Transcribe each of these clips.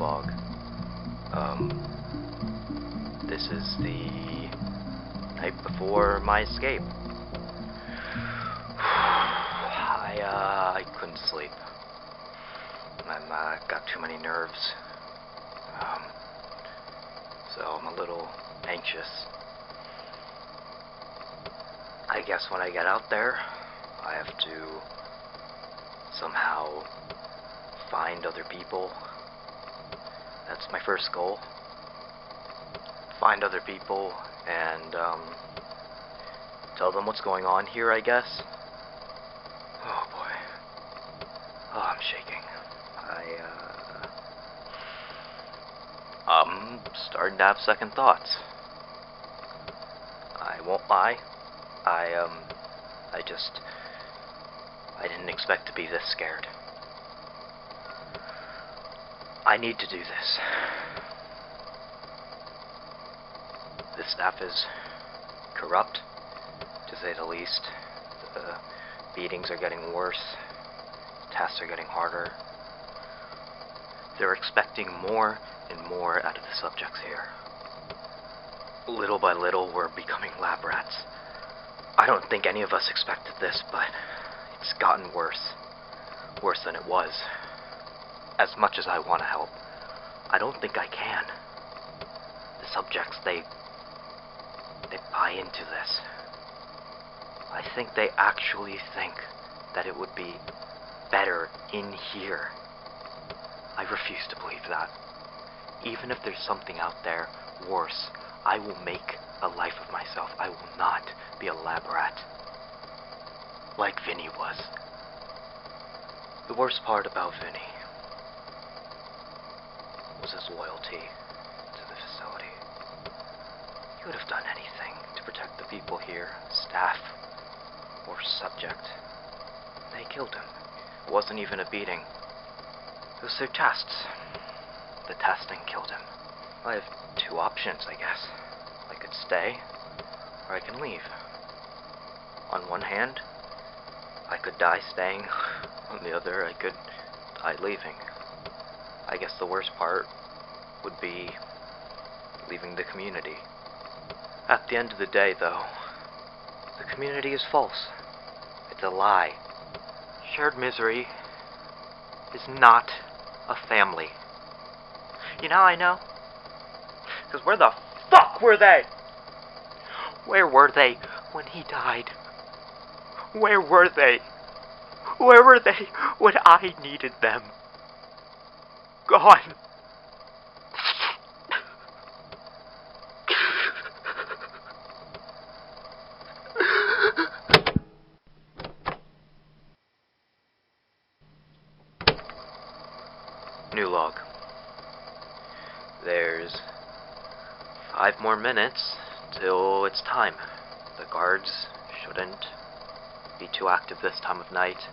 log. This is the night before my escape. I couldn't sleep. I got too many nerves. So I'm a little anxious. I guess when I get out there, I have to somehow find other people. That's my first goal. Find other people and tell them what's going on here, I guess. Oh boy. Oh, I'm shaking. I'm starting to have second thoughts. I won't lie. I didn't expect to be this scared. I need to do this. The staff is corrupt, to say the least. The beatings are getting worse. Tests are getting harder. They're expecting more and more out of the subjects here. Little by little, we're becoming lab rats. I don't think any of us expected this, but it's gotten worse. Worse than it was. As much as I want to help, I don't think I can. The subjects, they buy into this. I think they actually think that it would be better in here. I refuse to believe that. Even if there's something out there worse, I will make a life of myself. I will not be a lab rat. Like Vinny was. The worst part about Vinny was his loyalty to the facility. He would have done anything to protect the people here, staff, or subject. They killed him. It wasn't even a beating. It was their tests. The testing killed him. I have two options, I guess. I could stay, or I can leave. On one hand, I could die staying. On the other, I could die leaving. I guess the worst part would be leaving the community. At the end of the day, though, the community is false. It's a lie. Shared misery is not a family. You know how I know? Because where the fuck were they? Where were they when he died? Where were they? Where were they when I needed them? Gone. New log. There's 5 more minutes till it's time. The guards shouldn't be too active this time of night,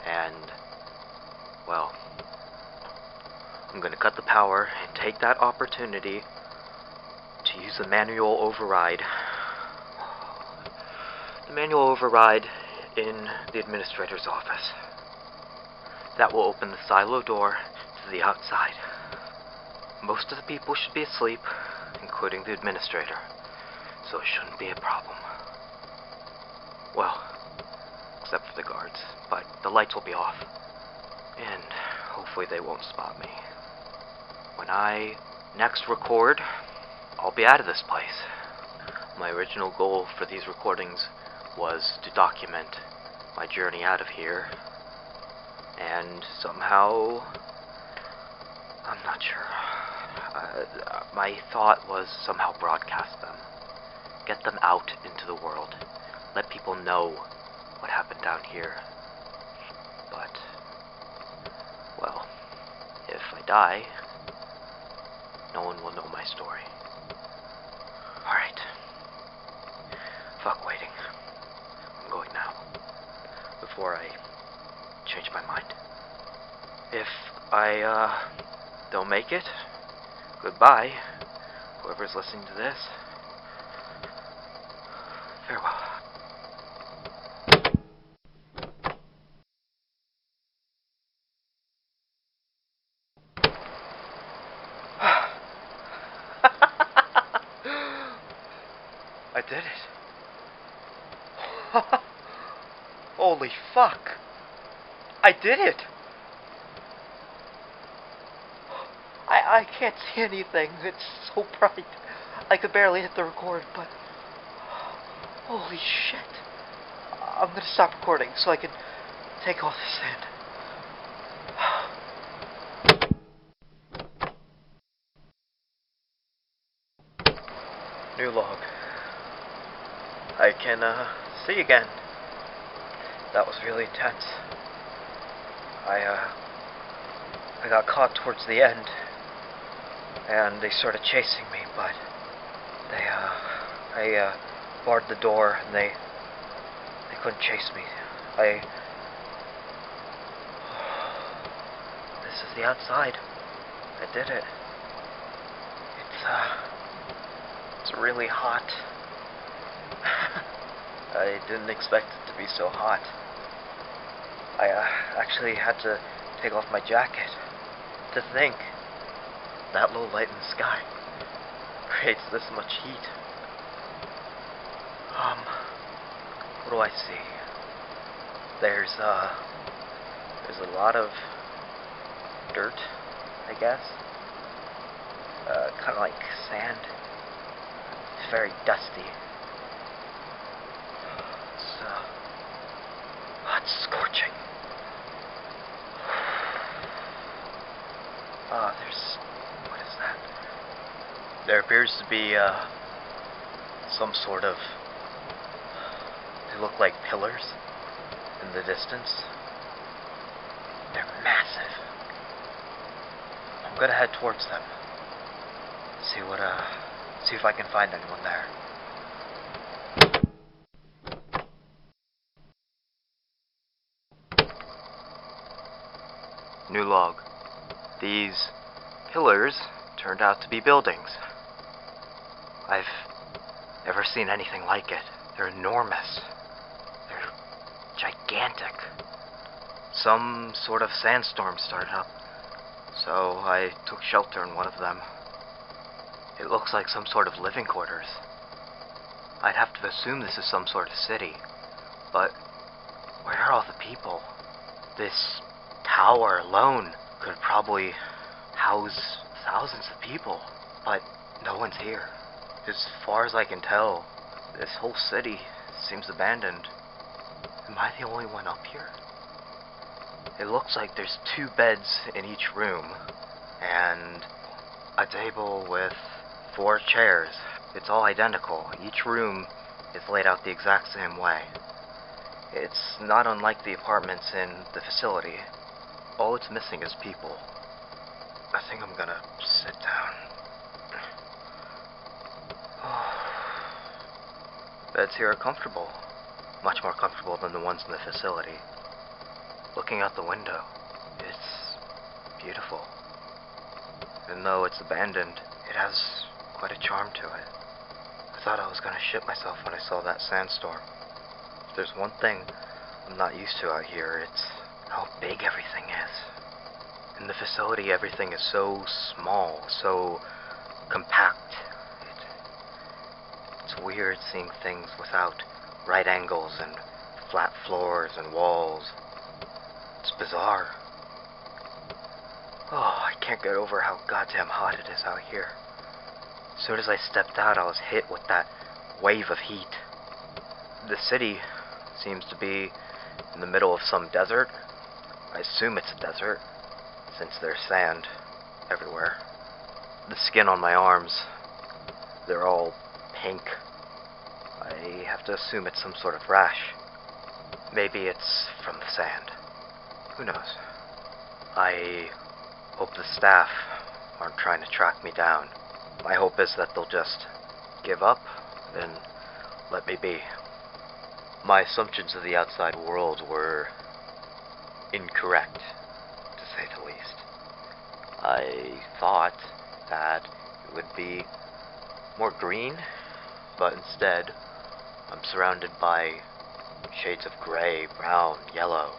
and, well, I'm gonna cut the power and take that opportunity to use the manual override. The manual override in the administrator's office. That will open the silo door to the outside. Most of the people should be asleep, including the administrator, so it shouldn't be a problem. Well, except for the guards, but the lights will be off, and hopefully they won't spot me. When I next record, I'll be out of this place. My original goal for these recordings was to document my journey out of here, and somehow, I'm not sure. My thought was somehow broadcast them. Get them out into the world. Let people know what happened down here. But, well, if I die, no one will know my story. Alright. Fuck waiting. I'm going now. Before I change my mind. If I, don't make it, goodbye, whoever's listening to this. Farewell. Holy fuck! I did it! I can't see anything. It's so bright. I could barely hit the record, but... Holy shit. I'm gonna stop recording so I can take all this in. New log. I can, see again. That was really intense. I got caught towards the end, and they started chasing me, but I barred the door, and they couldn't chase me. This is the outside. I did it. It's really hot. I didn't expect it to be so hot. I actually had to take off my jacket. To think that low light in the sky creates this much heat. What do I see? There's a lot of dirt, I guess. Kind of like sand. It's very dusty. It's scorching. What is that? There appears to be, some sort of, they look like pillars in the distance. They're massive. I'm gonna head towards them. See if I can find anyone there. New log. These pillars turned out to be buildings. I've never seen anything like it. They're enormous. They're gigantic. Some sort of sandstorm started up, so I took shelter in one of them. It looks like some sort of living quarters. I'd have to assume this is some sort of city, but where are all the people? This tower alone could probably house thousands of people, but no one's here. As far as I can tell, this whole city seems abandoned. Am I the only one up here? It looks like there's 2 beds in each room, and a table with 4 chairs. It's all identical. Each room is laid out the exact same way. It's not unlike the apartments in the facility. All it's missing is people. I think I'm gonna sit down. The beds here are comfortable. Much more comfortable than the ones in the facility. Looking out the window, it's beautiful. Even though it's abandoned, it has quite a charm to it. I thought I was gonna shit myself when I saw that sandstorm. If there's one thing I'm not used to out here, it's how big everything is. In the facility, everything is so small, so compact. It's weird seeing things without right angles and flat floors and walls. It's bizarre. Oh, I can't get over how goddamn hot it is out here. As soon as I stepped out, I was hit with that wave of heat. The city seems to be in the middle of some desert. I assume it's a desert, since there's sand everywhere. The skin on my arms, they're all pink. I have to assume it's some sort of rash. Maybe it's from the sand. Who knows? I hope the staff aren't trying to track me down. My hope is that they'll just give up and let me be. My assumptions of the outside world were incorrect, to say the least. I thought that it would be more green, but instead I'm surrounded by shades of gray, brown, yellow.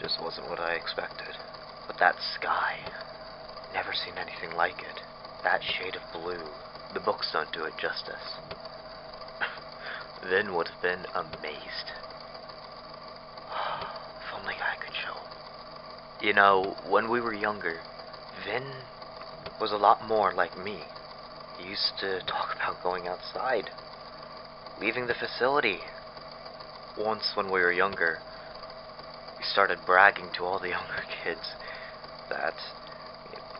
Just wasn't what I expected. But that sky, never seen anything like it. That shade of blue, the books don't do it justice. Vin would have been amazed. You know, when we were younger, Vin was a lot more like me. He used to talk about going outside, leaving the facility. Once when we were younger, we started bragging to all the younger kids that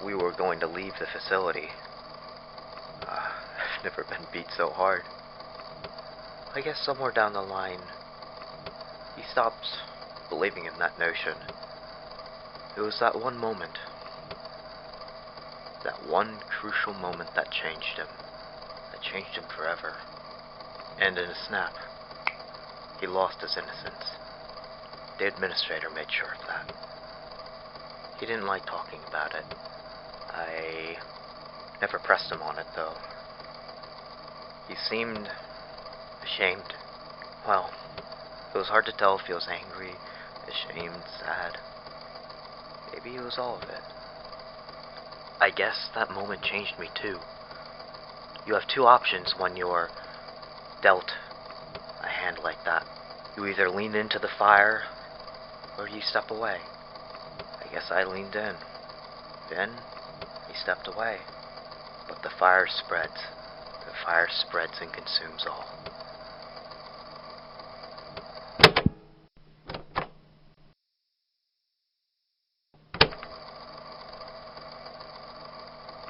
we were going to leave the facility. I've never been beat so hard. I guess somewhere down the line, he stopped believing in that notion. It was that one moment, that one crucial moment that changed him forever. And in a snap, he lost his innocence. The administrator made sure of that. He didn't like talking about it. I never pressed him on it, though. He seemed ashamed. Well, it was hard to tell if he was angry, ashamed, sad. Maybe it was all of it. I guess that moment changed me too. You have two options when you're dealt a hand like that. You either lean into the fire, or you step away. I guess I leaned in. Then, he stepped away. But the fire spreads. The fire spreads and consumes all.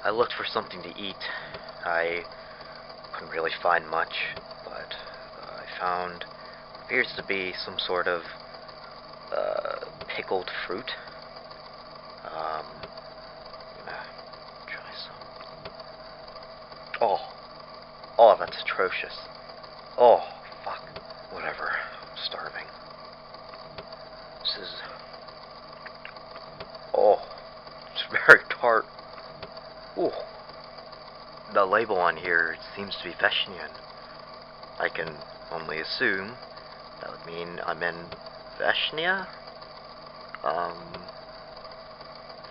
I looked for something to eat. I couldn't really find much, but I found what appears to be some sort of pickled fruit. I'm gonna try some. Oh, that's atrocious. Oh, fuck. Whatever. I'm starving. This is... Oh, it's very tart. Ooh. The label on here seems to be Veshnian. I can only assume that would mean I'm in Veshnia?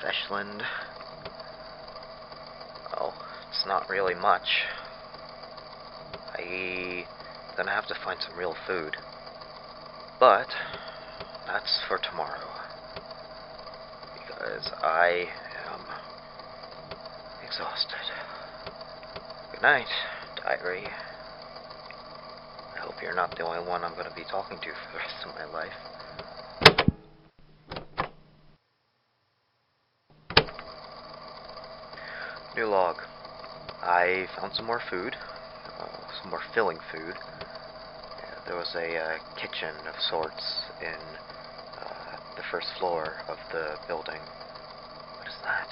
Veshland? Well, it's not really much. I'm gonna have to find some real food. But that's for tomorrow. Because I am exhausted. Good night, diary. I hope you're not the only one I'm going to be talking to for the rest of my life. New log. I found some more food. Some more filling food. There was a kitchen of sorts in the first floor of the building. What is that?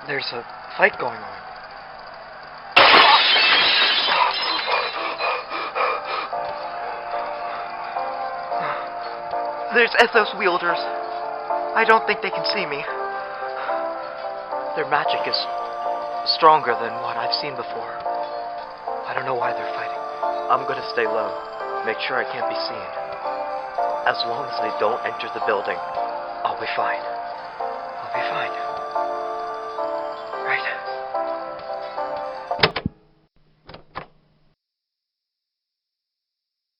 There's a fight going on. There's Ethos wielders. I don't think they can see me. Their magic is stronger than what I've seen before. I don't know why they're fighting. I'm gonna stay low. Make sure I can't be seen. As long as they don't enter the building, I'll be fine. I'll be fine.